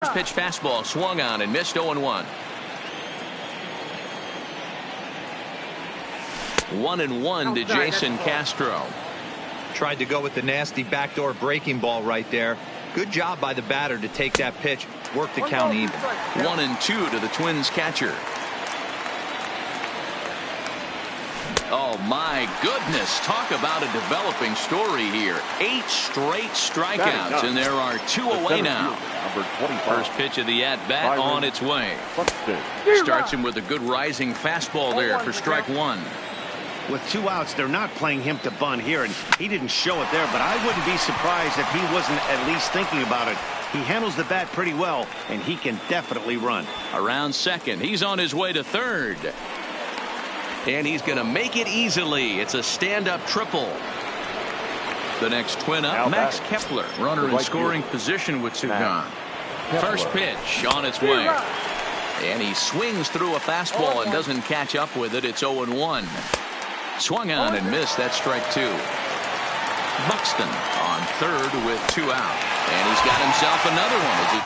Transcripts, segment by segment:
First pitch fastball swung on and missed. 0-1. 1-1 to Jason Castro. Tried to go with the nasty backdoor breaking ball right there. Good job by the batter to take that pitch. Work the count even. 1-2 to the Twins catcher. Oh my goodness, talk about a developing story here. 8 straight strikeouts, and there are 2 away now. First pitch of the at-bat on its way. Starts him with a good rising fastball there for strike 1. With 2 outs, they're not playing him to bunt here, and he didn't show it there, but I wouldn't be surprised if he wasn't at least thinking about it. He handles the bat pretty well, and he can definitely run. Around second, he's on his way to third. And he's going to make it easily. It's a stand-up triple. The next twin up, Max Kepler, runner in scoring position with 2 gone. First pitch on its way. And he swings through a fastball and doesn't catch up with it. It's 0-1. Swung on and missed. That's strike 2. Buxton on third with 2 out. And he's got himself another one.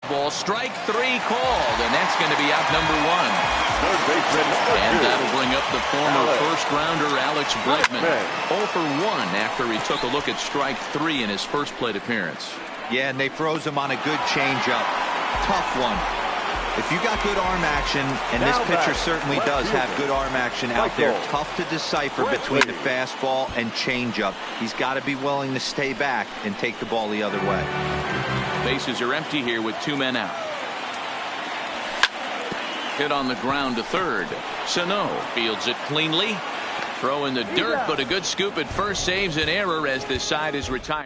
Ball strike 3 called, and that's going to be out number 1. And that'll bring up the former first-rounder Alex Bregman. 0 for 1 after he took a look at strike 3 in his first plate appearance. Yeah, and they froze him on a good changeup. Tough one. If you got good arm action, and this pitcher certainly does have good arm action out there, tough to decipher between the fastball and changeup. He's got to be willing to stay back and take the ball the other way. Bases are empty here with 2 men out. Hit on the ground to third. Sano fields it cleanly. Throw in the dirt, but a good scoop at first saves an error as this side is retired.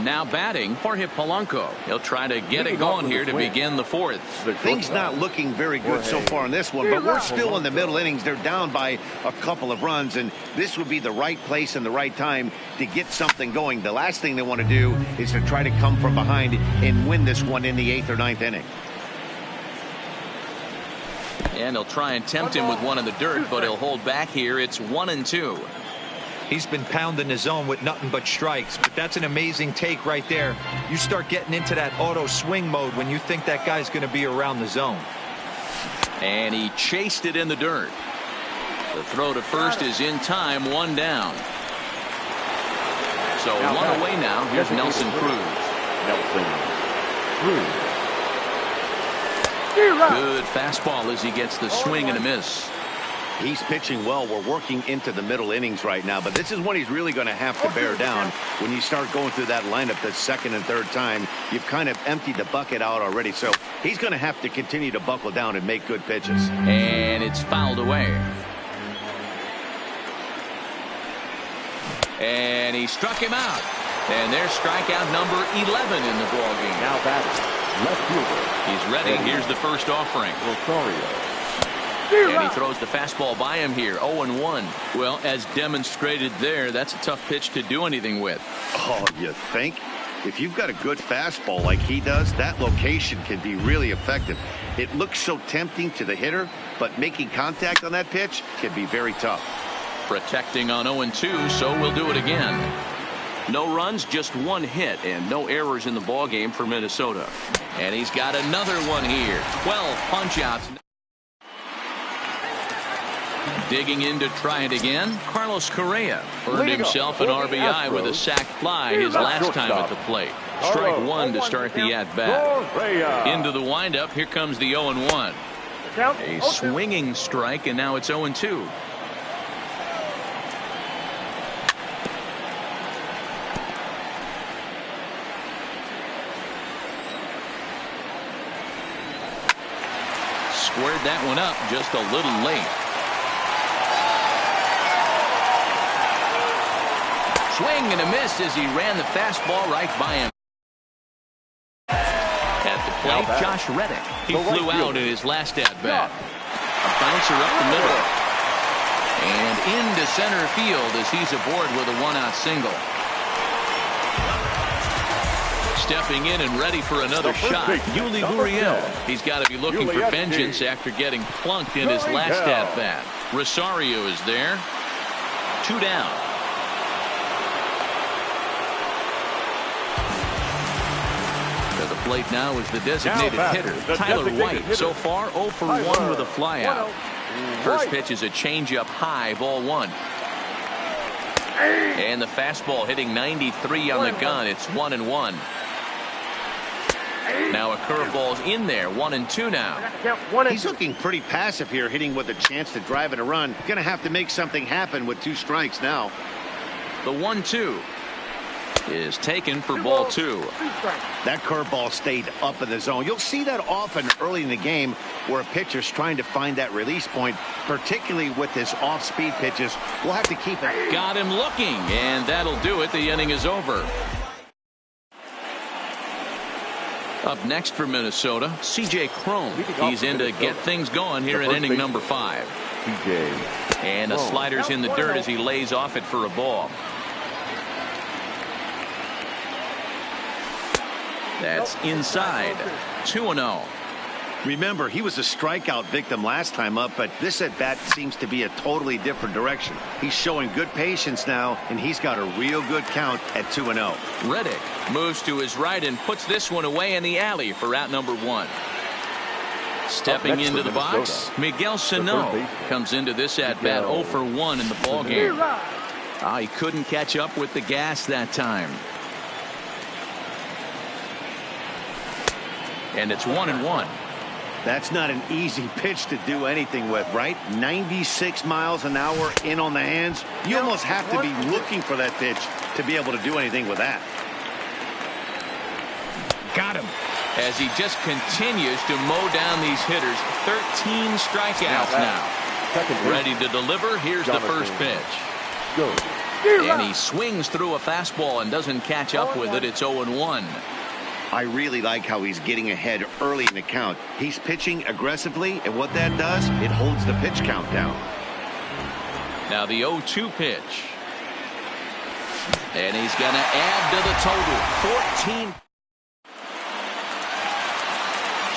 Now batting, Jorge Polanco. He'll try to get it going here to begin the 4th. Things not looking very good so far in this one, but we're still in the middle innings. They're down by a couple of runs, and this would be the right place and the right time to get something going. The last thing they want to do is to try to come from behind and win this one in the 8th or 9th inning. And he'll try and tempt him with one in the dirt, but he'll hold back here. It's 1-2. He's been pounding the zone with nothing but strikes, but that's an amazing take right there. You start getting into that auto swing mode when you think that guy's going to be around the zone. And he chased it in the dirt. The throw to first is in time, 1 down. So 1 away now. Here's Nelson Cruz. Good fastball as he gets the swing and a miss. He's pitching well. We're working into the middle innings right now, but this is when he's really going to have to bear down. When you start going through that lineup the second and third time, you've kind of emptied the bucket out already, so he's going to have to continue to buckle down and make good pitches. And it's fouled away. And he struck him out. And there's strikeout number 11 in the ballgame. Now batting, left fielder. He's ready. Here's the first offering. And he throws the fastball by him here. 0-1. Well, as demonstrated there, that's a tough pitch to do anything with. Oh, you think? If you've got a good fastball like he does, that location can be really effective. It looks so tempting to the hitter, but making contact on that pitch can be very tough. Protecting on 0-2, so we'll do it again. No runs, just 1 hit, and no errors in the ballgame for Minnesota. And he's got another one here. 12 punch-outs. Digging in to try it again, Carlos Correa earned himself an RBI with a sac fly his last time at the plate. Strike 1 to start the at-bat. Into the windup, here comes the 0-1. A swinging strike, and now it's 0-2. Squared that one up just a little late. Swing and a miss as he ran the fastball right by him. plate, Josh Reddick. He flew out in his last at-bat. A bouncer up the middle. And into center field as he's aboard with a one-out single. Stepping in and ready for another shot, Yuli Gurriel. He's got to be looking for vengeance after getting plunked in his last at-bat. Rosario is there. 2 down. To the plate now is the designated hitter, Tyler White. So far, 0 for 1 with a flyout. First pitch is a changeup high, ball 1. And the fastball hitting 93 on the gun. It's 1-1. Now a curveball's in there, 1-2 now. He's looking pretty passive here, hitting with a chance to drive in a run. Gonna have to make something happen with 2 strikes now. The 1-2 is taken for ball 2. That curveball stayed up in the zone. You'll see that often early in the game where a pitcher's trying to find that release point, particularly with his off-speed pitches. We'll have to keep it. Got him looking, and that'll do it. The inning is over. Up next for Minnesota, C.J. Cron. He's in to get things going here in inning number 5. And a slider's in the dirt as he lays off it for a ball. That's inside. 2-0. Remember, he was a strikeout victim last time up, but this at-bat seems to be a totally different direction. He's showing good patience now, and he's got a real good count at 2-0. Reddick moves to his right and puts this one away in the alley for out number 1. Stepping into the box, Miguel Sano comes into this at-bat 0 for 1 in the ballgame. He couldn't catch up with the gas that time. And it's 1-1. That's not an easy pitch to do anything with, right? 96 miles an hour in on the hands. You almost have to be looking for that pitch to be able to do anything with that. Got him. As he just continues to mow down these hitters. 13 strikeouts now. Ready to deliver. Here's the first pitch. And he swings through a fastball and doesn't catch up with it. It's 0-1. I really like how he's getting ahead early in the count. He's pitching aggressively, and what that does, it holds the pitch count down. Now the 0-2 pitch. And he's going to add to the total. 14.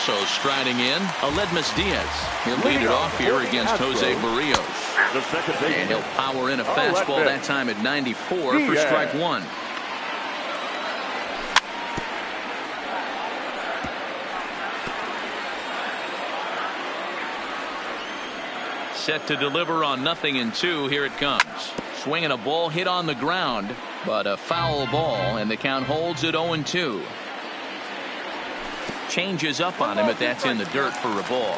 So striding in, Aledmus Diaz. He'll lead it off here against Jose Barrios. And he'll power in a fastball that time at 94 for strike 1. Set to deliver on 0-2. Here it comes. Swinging a ball hit on the ground, but a foul ball, and the count holds at 0-2. Changes up on him, but that's in the dirt for a ball.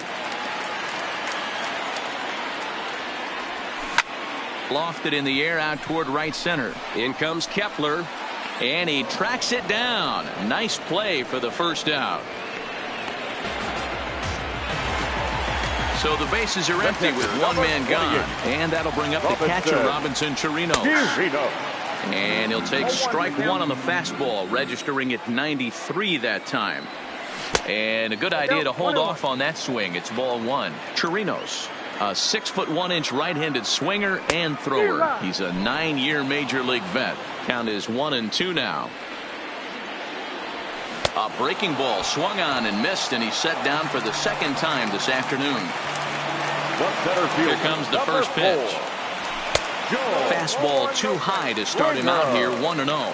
Lofted in the air out toward right center. In comes Kepler, and he tracks it down. Nice play for the first out. So the bases are empty with one man gone. And that'll bring up the catcher, Robinson Chirinos. And he'll take strike 1 on the fastball, registering at 93 that time. And a good idea to hold off on that swing. It's ball 1. Chirinos, a 6'1" right-handed swinger and thrower. He's a 9-year major league vet. Count is 1-2 now. A breaking ball swung on and missed, and he's set down for the second time this afternoon. Here comes the first pitch. Fastball too high to start him out here, 1-0.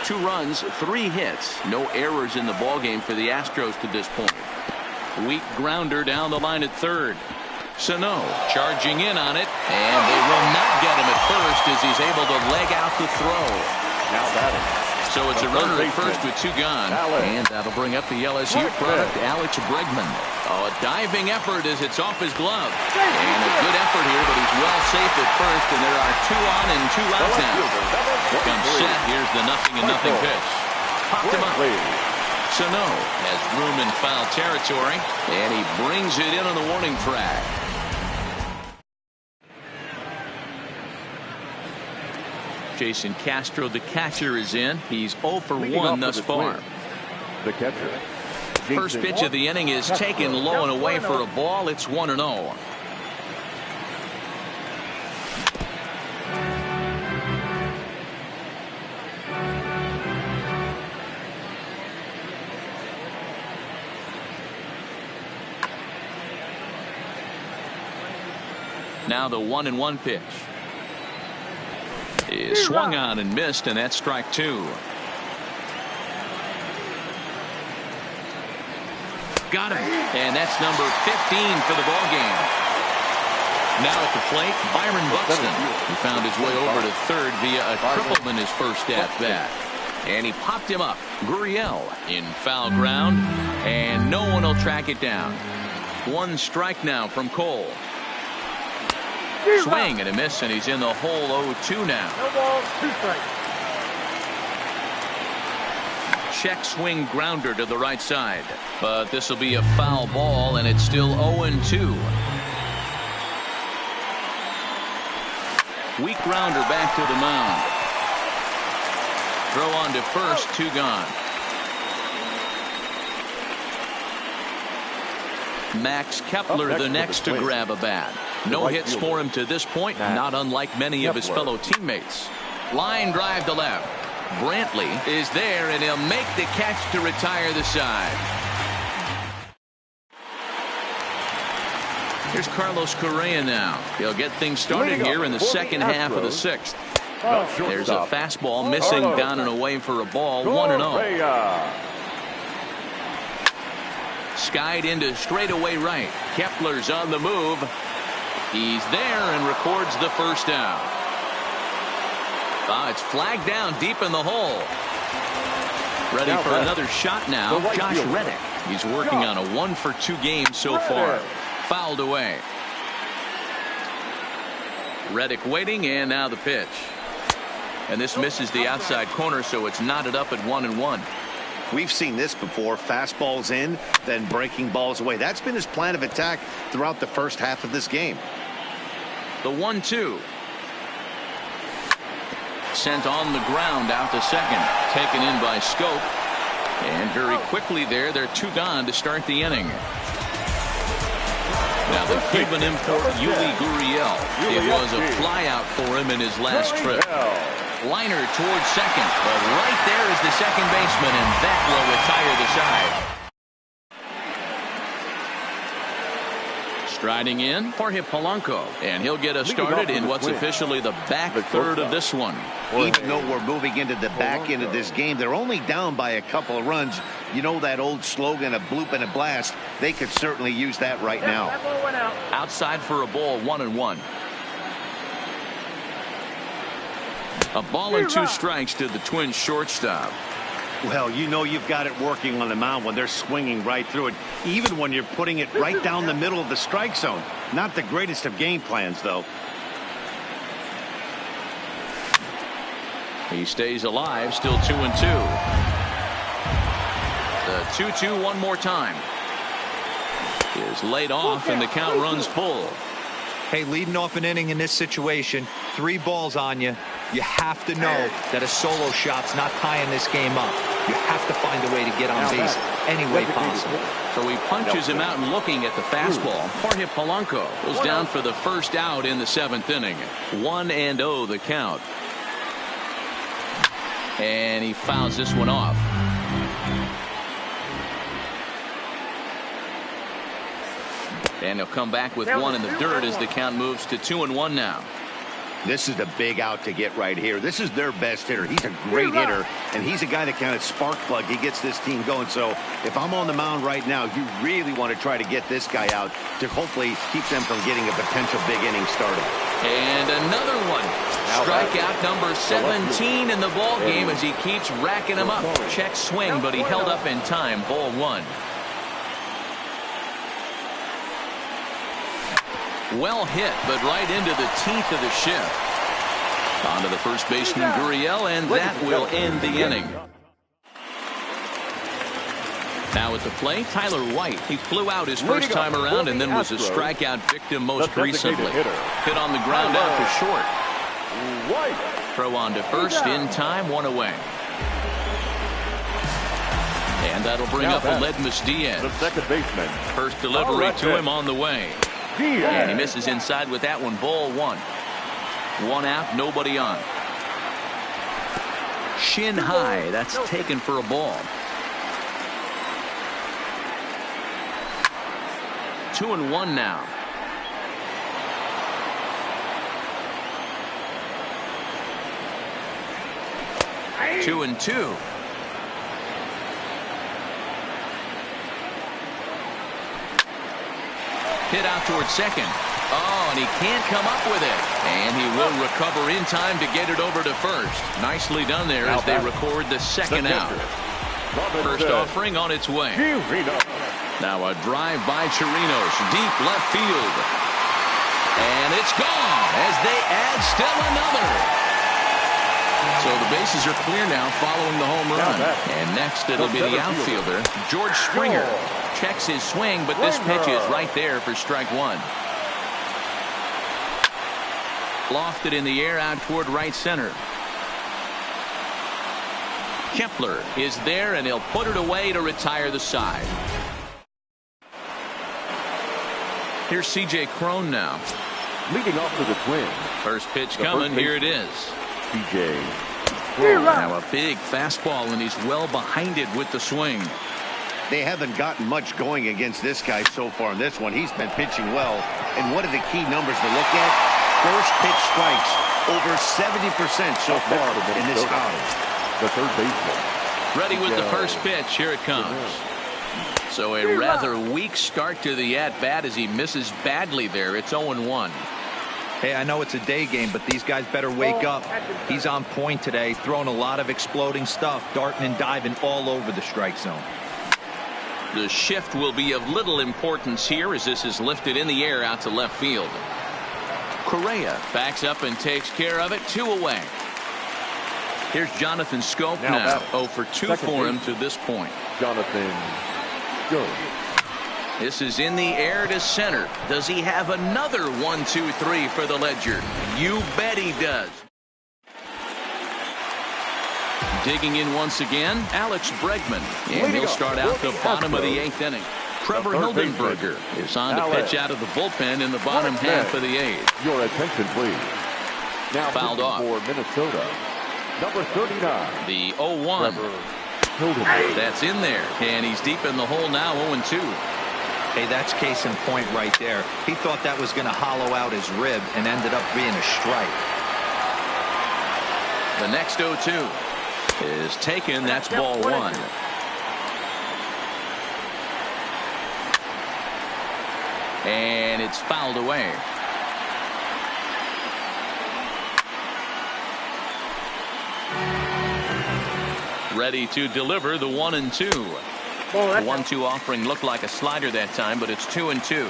Two runs, 3 hits, no errors in the ballgame for the Astros to this point. Weak grounder down the line at third. Sano charging in on it, and they will not get him at first as he's able to leg out the throw. Now batting. So it's a runner at first with 2 gone, and that'll bring up the LSU product, Alex Bregman. Oh, a diving effort as it's off his glove. And a good effort here, but he's well safe at first, and there are 2 on and 2 out now. Here comes set. Here's the 0-0 pitch. Popped him up. Sano has room in foul territory, and he brings it in on the warning track. Jason Castro, the catcher, is in. He's 0 for 1 thus far. The catcher. First pitch of the inning is taken low and away for a ball. It's 1-0. Now the 1-1 pitch is swung on and missed, and that's strike 2. Got him, and that's number 15 for the ball game. Now at the plate, Byron Buxton. He found his way over to third via a triple in his first at bat, and he popped him up. Gurriel in foul ground, and no one will track it down. 1 strike now from Cole. Swing and a miss, and he's in the hole. 0-2 now. No ball, 2 strikes. Check swing grounder to the right side, but this will be a foul ball, and it's still 0-2. Weak grounder back to the mound. Throw on to first, 2 gone. Max Kepler the next to grab a bat. No hits for him to this point, not unlike many of his fellow teammates. Line drive to left. Brantley is there, and he'll make the catch to retire the side. Here's Carlos Correa now. He'll get things started here in the second half of the 6th. There's a fastball missing down and away for a ball. 1-0. Skied into straightaway right. Kepler's on the move. He's there and records the first down. It's flagged down deep in the hole. Ready for another shot now. Josh Reddick. He's working on a 1-for-2 game so far. Fouled away. Reddick waiting, and now the pitch. And this misses the outside corner, so it's knotted up at 1-1. We've seen this before. Fastballs in, then breaking balls away. That's been his plan of attack throughout the first half of this game. The 1-2. Sent on the ground out to second. Taken in by Scope. And very quickly there, they're 2 gone to start the inning. Now the Cuban import, Yuli Gurriel. It was a flyout for him in his last trip. Liner towards second, but right there is the second baseman, and that will retire the side. Striding in, Jorge Polanco, and he'll get us started in what's officially the back third of this one. Even though we're moving into the back end of this game, they're only down by a couple of runs. You know that old slogan, a bloop and a blast? They could certainly use that right now. That ball went out. Outside for a ball, 1-1. A ball and 2 strikes to the Twins shortstop. Well, you know you've got it working on the mound when they're swinging right through it, even when you're putting it right down the middle of the strike zone. Not the greatest of game plans, though. He stays alive, still 2-2. The 2-2 one more time. Is laid off, and the count runs full. Hey, leading off an inning in this situation, 3 balls on you. You have to know that a solo shot's not tying this game up. You have to find a way to get on base any way possible. So he punches him out, and looking at the fastball, Jorge Polanco goes down for the first out in the 7th inning. 1-0 the count. And he fouls this one off. And he'll come back with 1 in the dirt as the count moves to 2-1 now. This is a big out to get right here. This is their best hitter. He's a great hitter, and he's a guy that kind of spark plug. He gets this team going. So if I'm on the mound right now, you really want to try to get this guy out to hopefully keep them from getting a potential big inning started. And another one. Strikeout number 17 in the ball game as he keeps racking them up. Check swing, but he held up in time. Ball 1. Well hit, but right into the teeth of the shift. On to the first baseman, Gurriel, and that will end the inning. Now at the plate, Tyler White. He flew out his first time around and then was a strikeout victim most recently. Hit on the ground out to short. White. throw on to first in time, one away. And that'll bring up Aledmus Diaz. The second baseman. First delivery to him on the way. And he misses inside with that one. Ball one. One out, nobody on. Shin high. That's taken for a ball. 2-1 now. Two and two. Hit out towards second. Oh, and he can't come up with it. And he will recover in time to get it over to first. Nicely done there as they record the second out. First offering on its way. Now a drive by Chirinos, deep left field. And it's gone as they add still another. So the bases are clear now following the home run. And next it'll be the outfielder, George Springer. Checks his swing, but this pitch is right there for strike one. Lofted in the air out toward right center. Kepler is there, and he'll put it away to retire the side. Here's C.J. Cron now. Leading off to the Twins. First pitch coming. Here it is. C.J. Now a big fastball, and he's well behind it with the swing. They haven't gotten much going against this guy so far in this one. He's been pitching well. And what are the key numbers to look at? First pitch strikes, over 70% so far in this outing. The third baseman. Ready with the first pitch. Here it comes. So a rather weak start to the at-bat as he misses badly there. It's 0-1. Hey, I know it's a day game, but these guys better wake up. He's on point today, throwing a lot of exploding stuff, darting and diving all over the strike zone. The shift will be of little importance here as this is lifted in the air out to left field. Correa backs up and takes care of it. 2 away. Here's Jonathan Schoop now. 0 for 2 for him to this point. Jonathan Schoop. This is in the air to center. Does he have another 1-2-3 for the Ledger? You bet he does. Digging in once again, Alex Bregman. And he'll start out the bottom of the 8th inning. Trevor Hildenberger is on to pitch out of the bullpen in the bottom half of the 8th. Your attention, please. Now fouled off. For Minnesota, number 39. The 0-1. That's in there. And he's deep in the hole now, 0-2. Hey, that's case in point right there. He thought that was going to hollow out his rib and ended up being a strike. The next 0-2 is taken. That's ball one. And it's fouled away. Ready to deliver the 1-2. The 1-2 offering looked like a slider that time, but it's 2-2.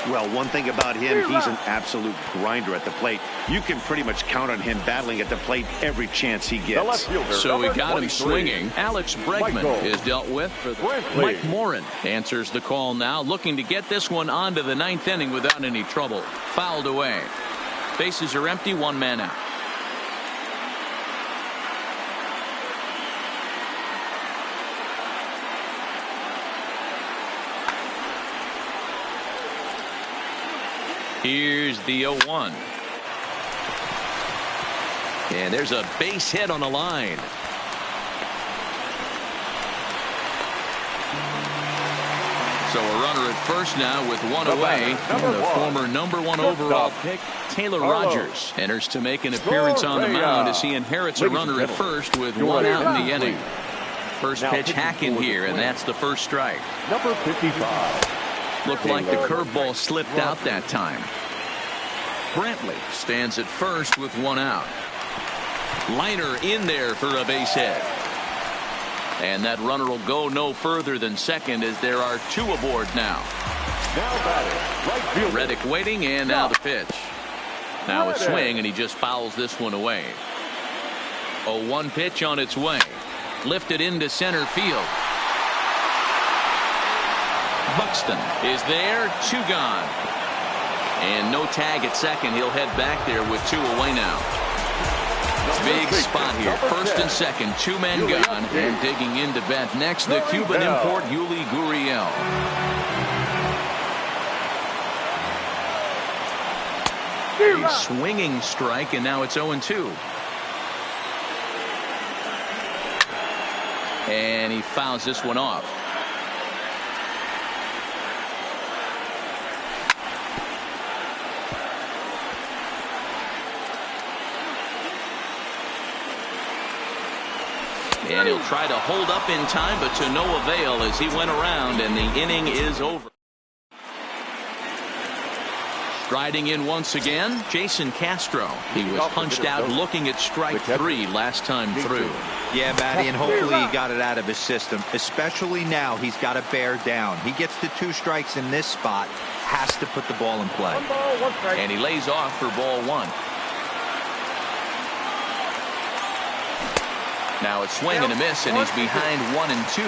Well, one thing about him, he's an absolute grinder at the plate. You can pretty much count on him battling at the plate every chance he gets. So we got him swinging. Alex Bregman is dealt with. Mike Morin answers the call now, looking to get this one on to the 9th inning without any trouble. Fouled away. Bases are empty, 1 man out. Here's the 0-1. And there's a base hit on the line. So a runner at first now with 1 away. And the former #1 overall pick, Taylor Rogers, enters to make an appearance on the mound as he inherits a runner at first with 1 out in the inning. First pitch hacking here, and that's the first strike. Number 55. Looked like the curveball slipped out that time. Brantley stands at first with 1 out. Liner in there for a base hit. And that runner will go no further than second as there are 2 aboard now. Now batting, right fielder. Reddick waiting, and now the pitch. Now a swing, and he just fouls this one away. A 1 pitch on its way. Lifted into center field. Buxton is there, 2 gone. And no tag at second. He'll head back there with 2 away now. Big spot here. First and second, two men gone, and digging in to bat next, the Cuban import Yuli Gurriel. A swinging strike, and now it's 0-2. And he fouls this one off. And he'll try to hold up in time, but to no avail as he went around, and the inning is over. Striding in once again, Jason Castro. He was punched out looking at strike 3 last time through. Yeah, Matty, and hopefully he got it out of his system. Especially now, he's got to bear down. He gets the 2 strikes in this spot, has to put the ball in play. And he lays off for ball 1. Now it's swing and a miss, and he's behind 1-2.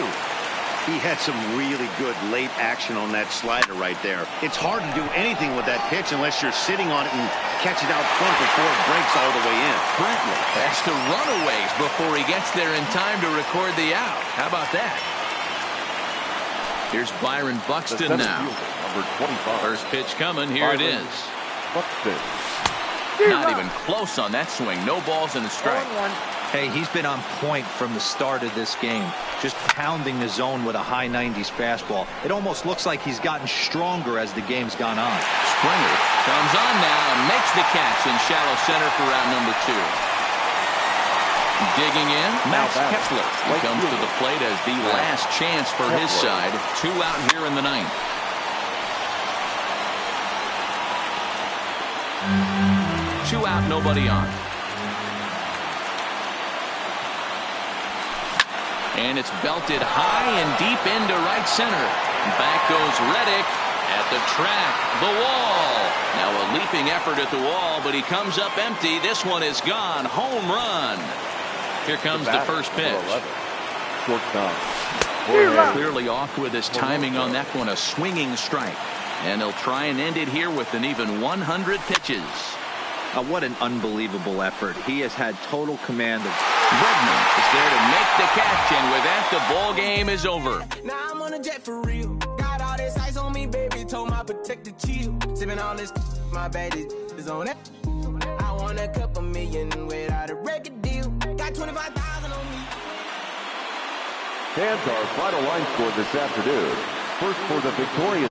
He had some really good late action on that slider right there. It's hard to do anything with that pitch unless you're sitting on it and catch it out front before it breaks all the way in. Brentwood has to run a ways before he gets there in time to record the out. How about that? Here's Byron Buxton now. Number 25. First pitch coming. Here it is. Buxton. Not even close on that swing. No balls and a strike. Hey, he's been on point from the start of this game, just pounding the zone with a high 90s fastball. It almost looks like he's gotten stronger as the game's gone on. Springer comes on now and makes the catch in shallow center for round number 2. Digging in, Max Kepler. He comes to the plate as the last chance for his side. 2 out here in the 9th. Two out, nobody on. And it's belted high and deep into right center. Back goes Reddick at the track, the wall. Now a leaping effort at the wall, but he comes up empty. This one is gone. Home run. Here comes the first pitch. Clearly off with his timing on that one. A swinging strike. And he'll try and end it here with an even 100 pitches. What an unbelievable effort. He has had total command of. Bregman is there to make the catch, and with that, the ball game is over. Now I'm on a jet for real. Got all this ice on me, baby. Told my protector chill. Sipping all this, my bad is on it. I want a couple million without a record deal. Got 25,000 on me. Fans our final line score this afternoon. First for the victorious.